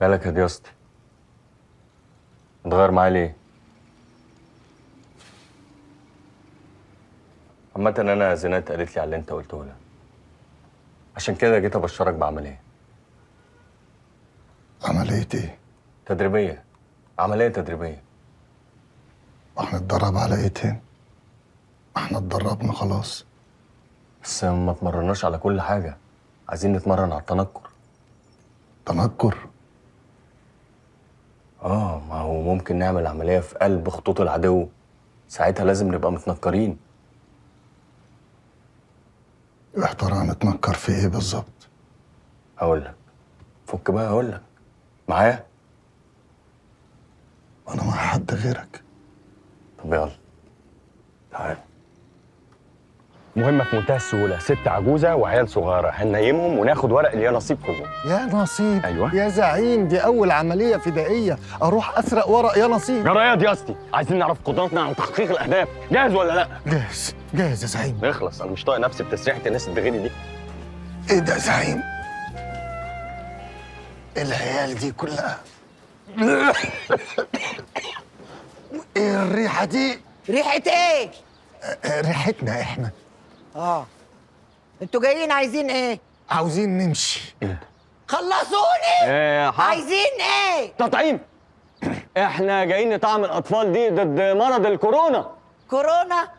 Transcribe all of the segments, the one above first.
مالك يا دياسطي؟ متغير معايا ليه؟ عامة انا زينات قالت لي على اللي انت قلته لها، عشان كده جيت ابشرك بعملية. عملية ايه؟ تدريبية، عملية تدريبية. احنا اتدرب على ايه تاني؟ احنا اتدربنا خلاص. بس ما اتمرناش على كل حاجة، عايزين نتمرن على التنكر. تنكر؟ ما هو ممكن نعمل عملية في قلب خطوط العدو، ساعتها لازم نبقى متنكرين. يا ترى هنتنكر في ايه بالظبط؟ هقول لك، فك بقى هقول لك. معايا؟ وانا مع حد غيرك؟ طب يلا تعال. مهمة في منتهى السهولة، ست عجوزة وعيال صغيرة هننيمهم وناخد ورق اللي هي نصيب كلهم. يا نصيب. أيوة. يا زعيم، دي اول عملية فدائية اروح اسرق ورق يا نصيب. جرى يا دياستي، عايزين نعرف قدراتنا على تحقيق الأهداف، جاهز ولا لأ؟ جاهز جاهز يا زعيم. اخلص، أنا مش طايق نفسي بتسريحة الناس الدغيري دي. ايه ده يا زعيم؟ العيال دي كلها ايه الريحة دي؟ ريحة ايه؟ ريحتنا احنا. انتوا جايين عايزين ايه؟ عاوزين نمشي. خلصوني! إيه عايزين ايه؟ تطعيم. احنا جايين نطعم الأطفال دي ضد مرض الكورونا. كورونا؟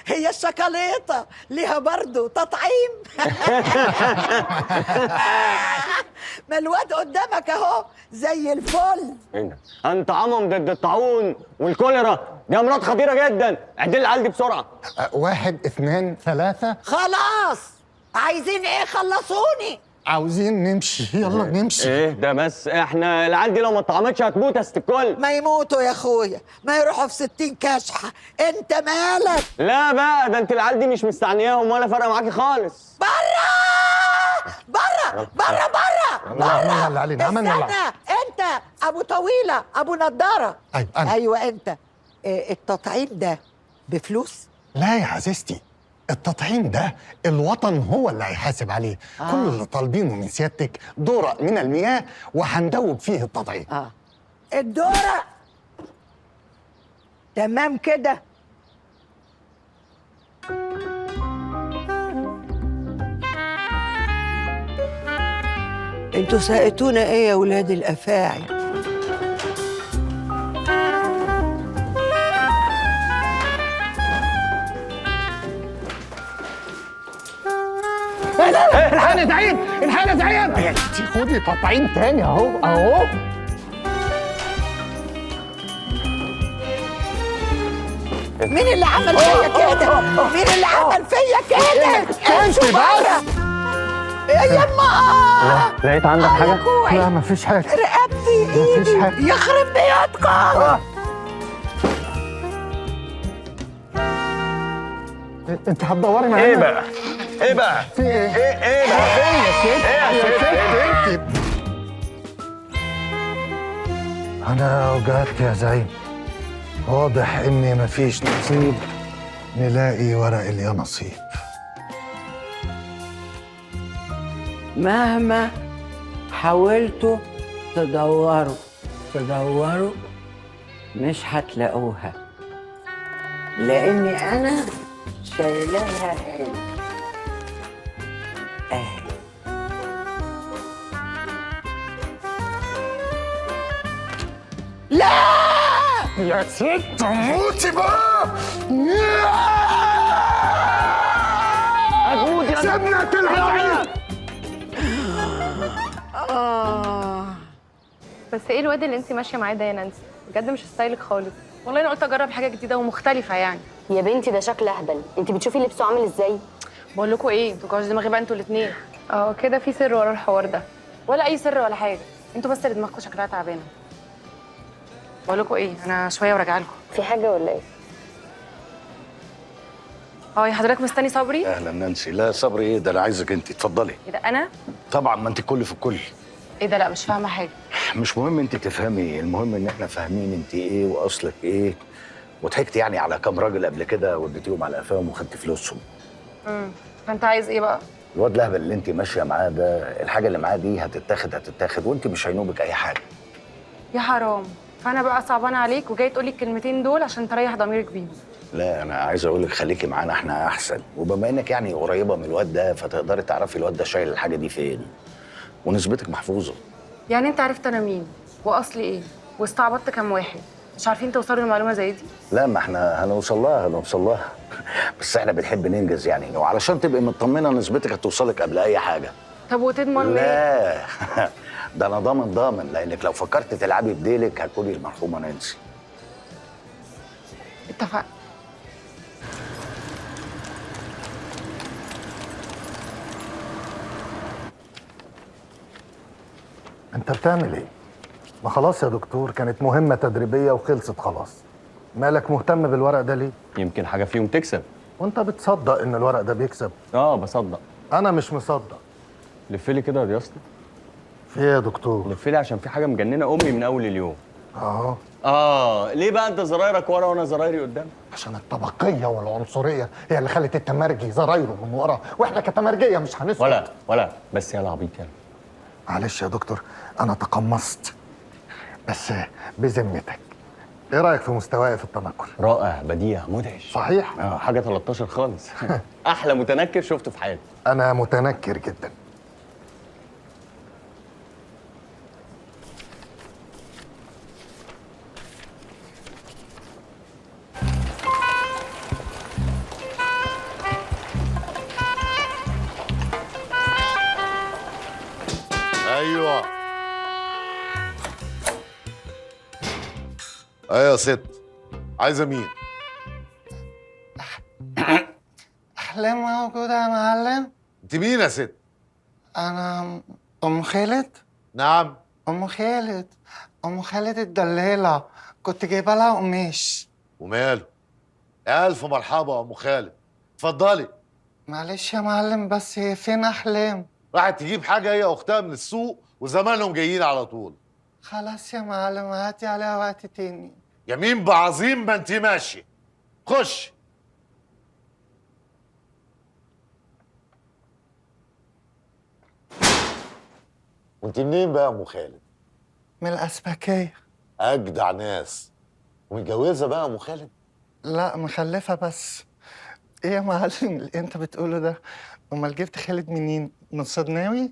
هي الشوكولاتة ليها برضو تطعيم. ما الواد قدامك اهو زي الفل. ايه ده؟ هنطعمهم ضد الطاعون والكوليرا، دي أمراض خطيرة جدا، اعدل العيال دي بسرعة. 1 2 3. خلاص عايزين ايه؟ خلصوني. عاوزين نمشي، يلا نمشي. ايه ده بس؟ احنا العيال دي لو ما اتطعمتش هتموت يا ست الكل. ما يموتوا يا اخويا، ما يروحوا في 60 كشحة، انت مالك؟ لا بقى، ده انت العيال دي مش مستعنياهم ولا فارقه معاكي خالص. برا برا برا برا برا. عملنا اللي علينا، عملنا اللي استنى، انت ابو طويله ابو نضاره. أيوة، أنا. ايوه انت. التطعيم ده بفلوس؟ لا يا عزيزتي، التطعيم ده الوطن هو اللي هيحاسب عليه. كل اللي طالبينه من سيادتك دورق من المياه وهندوب فيه التطعيم. الدورة تمام كده. انتوا ساقتونا ايه يا ولاد الافاعي؟ الحقنا يا زعيم، الحقنا يا زعيم. يا ستي خدي تطعيم تاني اهو اهو. مين اللي عمل فيا كده؟ مين اللي عمل فيا كده؟ انت بقى. يا يما. لقيت عندك حاجه؟ لا مفيش حاجه. رقبتي مفيش ايدي حاجة. يخرب بيتكم. انت هتدوري معانا؟ ايه بقى؟ ايه بقى؟ في ايه؟ ايه بقى؟ ايه يا ست؟ ايه يا ست؟ انت انا وجعت يا زعيم. واضح اني مفيش نصيب نلاقي ورق اليا نصيب. مهما حاولتوا تدوروا مش هتلاقوها، لاني انا شايلها هنا اهي. لا يا ست موتي بقى. هتموت يا سيبنا تلعب. بس ايه الواد اللي انت ماشيه معاه ده يا نانسي؟ بجد مش ستايلك خالص. والله انا قلت اجرب حاجه جديده ومختلفه يعني. يا بنتي ده شكل اهبل، انت بتشوفي لبسه عامل ازاي؟ بقول لكم ايه، انتوا توجعوش دماغي بقى انتوا الاثنين. كده في سر ورا الحوار ده. ولا اي سر ولا حاجه، انتوا بس اللي دماغكم شكلها تعبانه. بقول لكم ايه، انا شويه وراجعه لكم. في حاجه ولا ايه؟ يا حضرتك مستني صبري؟ اهلا نانسي. لا صبري ايه ده، انا عايزك انت اتفضلي. ايه ده انا؟ طبعا ما انت الكل في الكل. ايه ده؟ لا مش فاهمه حاجه. مش مهم انت تفهمي، المهم ان احنا فاهمين انت ايه واصلك ايه. وضحكت يعني على كام راجل قبل كده وديتيهم على قفاهم وخدت فلوسهم. فانت عايز ايه بقى؟ الواد لهبل اللي انت ماشيه معاه ده، الحاجه اللي معاه دي هتتاخد وانت مش هينوبك اي حاجه. يا حرام، فانا بقى صعبانه عليك وجاي تقولي الكلمتين دول عشان تريح ضميرك بيهم. لا انا عايز اقول لك خليكي معانا احنا احسن، وبما انك يعني قريبه من الواد ده فتقدري تعرفي الواد ده شايل الحاجه دي فين، ونسبتك محفوظه. يعني انت عرفت انا مين واصلي ايه واستعبطت كام واحد، مش عارفين توصلوا لمعلومه زي دي؟ لا ما احنا هنوصل لها بس احنا بنحب ننجز يعني، وعلشان تبقي مطمنه نسبتك هتوصلك قبل اي حاجه. طب وتضمن ايه؟ لا ده انا ضامن لانك لو فكرت تلعبي بديلك هتقولي المرحومه نانسي. اتفقنا. انت بتعمل ايه؟ ما خلاص يا دكتور، كانت مهمة تدريبية وخلصت خلاص. مالك مهتم بالورق ده ليه؟ يمكن حاجه فيهم تكسب. وانت بتصدق ان الورق ده بيكسب؟ بصدق. انا مش مصدق. لفلي كده يا رياضتي. في ايه يا دكتور؟ لفلي عشان في حاجه مجننه امي من اول اليوم. اه ليه بقى انت زرايرك ورا وانا زرايري قدام؟ عشان الطبقية والعنصرية هي اللي خلت التمرجي زرايره من ورا، واحنا كتمرجية مش هنسكت. ولا بس يلا عبيط يلا. معلش يا دكتور، انا تقمصت. بس بذمتك ايه رايك في مستواي في التنكر؟ رائع، بديع، مدهش. صحيح؟ حاجه 13 خالص. احلى متنكر شفته في حياتي. انا متنكر جدا. ايوه يا ست، عايزه مين؟ أحلام موجودة يا معلم؟ انت مين يا ست؟ أنا أم خالد؟ نعم. أم خالد، أم خالد الدلالة، كنت جايبة لها قماش. وماله؟ الف مرحبا يا ام خالد، اتفضلي. معلش يا معلم، بس هي فين أحلام؟ راحت تجيب حاجه هي اختها من السوق وزمانهم جايين على طول. خلاص يا معلم، هاتي عليها وقت تاني. يمين بعظيم ما انت ماشي. خش. وانت منين بقى يا ام خالد؟ من الأسبكية. اجدع ناس. ومتجوزه بقى يا ام خالد؟ لا، مخلفة بس. إيه يا معلم اللي أنت بتقوله ده؟ أمال جبت خالد منين؟ من صدناوي؟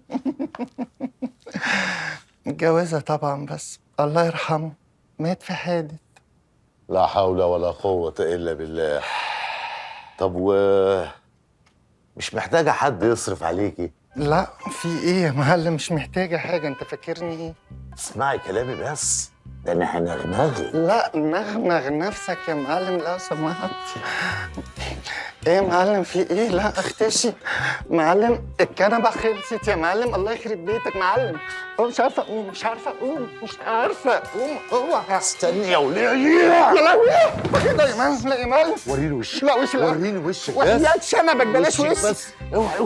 متجوزة طبعا، بس الله يرحمه مات في حادث. لا حول ولا قوة إلا بالله. طب مش محتاجة حد يصرف عليكي؟ لا، في ايه يا معلم؟ مش محتاجة حاجة، انت فاكرني ايه؟ اسمعي كلامي بس، ده انا هنغنغي. لا، نغنغ نفسك يا معلم لو سمحت. ايه يا معلم في ايه؟ لا اختشي معلم، الكنبة خلصت يا معلم، الله يخرب بيتك معلم. هو مش عارفة اقوم، مش عارفة اقوم، اوعى. استني يا وليه. يا لهوي، ايه ده يا معلم؟ لا يا معلم، وريني وشك. لا وش، لا وريني وشك بس. وحياة شنبك بلاش وشك وش. بس. اوعي